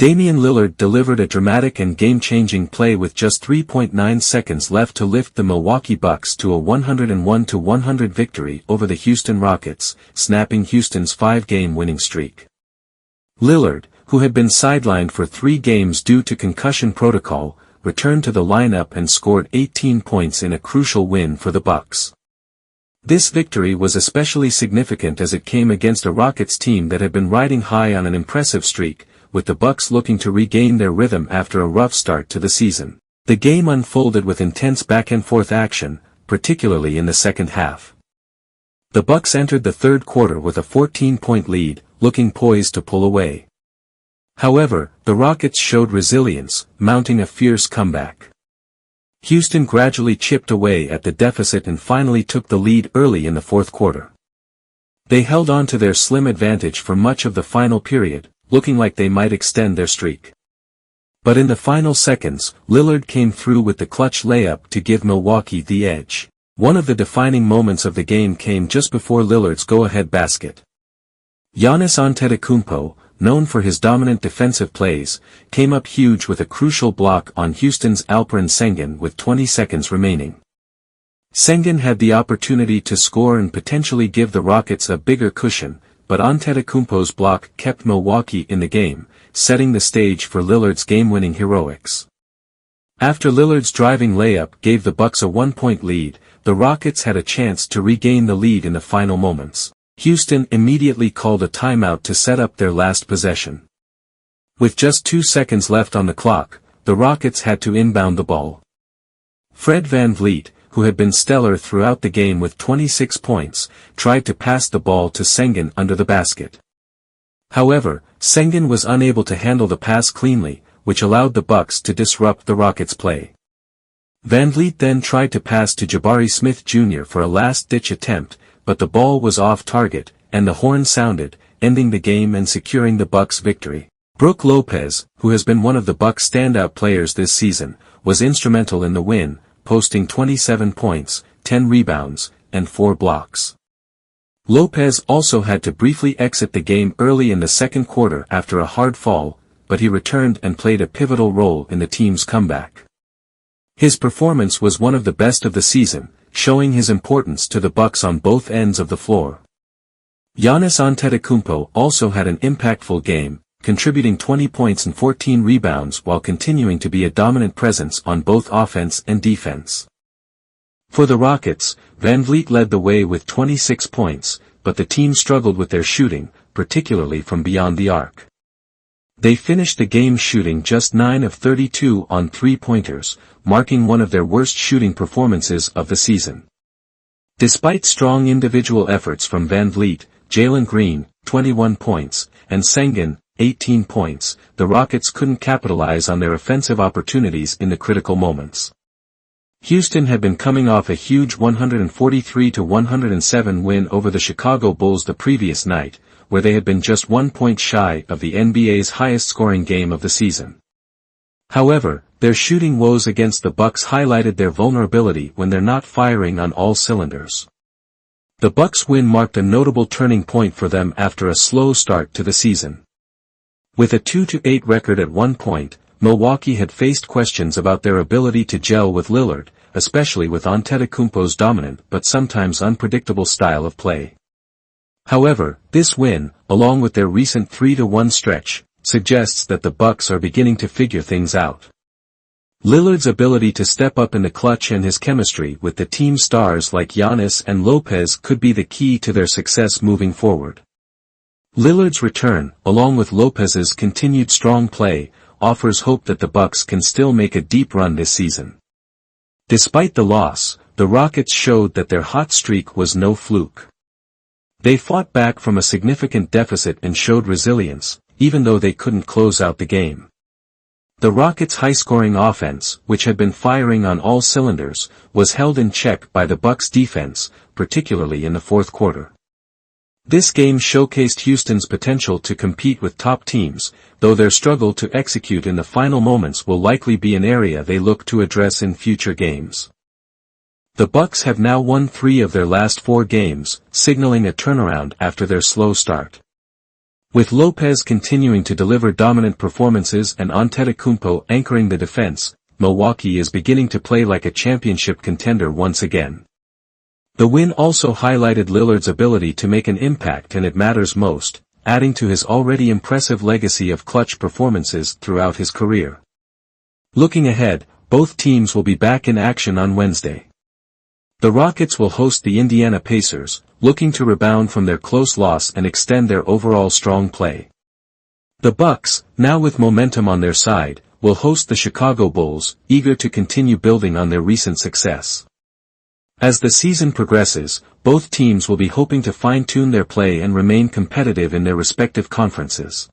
Damian Lillard delivered a dramatic and game-changing play with just 3.9 seconds left to lift the Milwaukee Bucks to a 101-100 victory over the Houston Rockets, snapping Houston's 5-game winning streak. Lillard, who had been sidelined for 3 games due to concussion protocol, returned to the lineup and scored 18 points in a crucial win for the Bucks. This victory was especially significant as it came against a Rockets team that had been riding high on an impressive streak, with the Bucks looking to regain their rhythm after a rough start to the season. The game unfolded with intense back-and-forth action, particularly in the second half. The Bucks entered the third quarter with a 14-point lead, looking poised to pull away. However, the Rockets showed resilience, mounting a fierce comeback. Houston gradually chipped away at the deficit and finally took the lead early in the fourth quarter. They held on to their slim advantage for much of the final period, looking like they might extend their streak. But in the final seconds, Lillard came through with the clutch layup to give Milwaukee the edge. One of the defining moments of the game came just before Lillard's go-ahead basket. Giannis Antetokounmpo, known for his dominant defensive plays, came up huge with a crucial block on Houston's Alperen Sengun with 20 seconds remaining. Sengun had the opportunity to score and potentially give the Rockets a bigger cushion, but Antetokounmpo's block kept Milwaukee in the game, setting the stage for Lillard's game-winning heroics. After Lillard's driving layup gave the Bucks a 1-point lead, the Rockets had a chance to regain the lead in the final moments. Houston immediately called a timeout to set up their last possession. With just 2 seconds left on the clock, the Rockets had to inbound the ball. Fred VanVleet, who had been stellar throughout the game with 26 points, tried to pass the ball to Sengun under the basket. However, Sengun was unable to handle the pass cleanly, which allowed the Bucks to disrupt the Rockets' play. VanVleet then tried to pass to Jabari Smith Jr. for a last-ditch attempt, but the ball was off target, and the horn sounded, ending the game and securing the Bucks' victory. Brook Lopez, who has been one of the Bucks' standout players this season, was instrumental in the win, posting 27 points, 10 rebounds, and 4 blocks. Lopez also had to briefly exit the game early in the second quarter after a hard fall, but he returned and played a pivotal role in the team's comeback. His performance was one of the best of the season, showing his importance to the Bucks on both ends of the floor. Giannis Antetokounmpo also had an impactful game, contributing 20 points and 14 rebounds while continuing to be a dominant presence on both offense and defense. For the Rockets, VanVleet led the way with 26 points, but the team struggled with their shooting, particularly from beyond the arc. They finished the game shooting just 9 of 32 on 3-pointers, marking one of their worst shooting performances of the season. Despite strong individual efforts from VanVleet, Jalen Green, 21 points, and Sengun, 18 points, the Rockets couldn't capitalize on their offensive opportunities in the critical moments. Houston had been coming off a huge 143-107 win over the Chicago Bulls the previous night, where they had been just 1 point shy of the NBA's highest-scoring game of the season. However, their shooting woes against the Bucks highlighted their vulnerability when they're not firing on all cylinders. The Bucks' win marked a notable turning point for them after a slow start to the season. With a 2-8 record at one point, Milwaukee had faced questions about their ability to gel with Lillard, especially with Antetokounmpo's dominant but sometimes unpredictable style of play. However, this win, along with their recent 3-1 stretch, suggests that the Bucks are beginning to figure things out. Lillard's ability to step up in the clutch and his chemistry with the team stars like Giannis and Lopez could be the key to their success moving forward. Lillard's return, along with Lopez's continued strong play, offers hope that the Bucks can still make a deep run this season. Despite the loss, the Rockets showed that their hot streak was no fluke. They fought back from a significant deficit and showed resilience, even though they couldn't close out the game. The Rockets' high-scoring offense, which had been firing on all cylinders, was held in check by the Bucks' defense, particularly in the fourth quarter. This game showcased Houston's potential to compete with top teams, though their struggle to execute in the final moments will likely be an area they look to address in future games. The Bucks have now won 3 of their last 4 games, signaling a turnaround after their slow start. With Lopez continuing to deliver dominant performances and Antetokounmpo anchoring the defense, Milwaukee is beginning to play like a championship contender once again. The win also highlighted Lillard's ability to make an impact and it matters most, adding to his already impressive legacy of clutch performances throughout his career. Looking ahead, both teams will be back in action on Wednesday. The Rockets will host the Indiana Pacers, looking to rebound from their close loss and extend their overall strong play. The Bucks, now with momentum on their side, will host the Chicago Bulls, eager to continue building on their recent success. As the season progresses, both teams will be hoping to fine-tune their play and remain competitive in their respective conferences.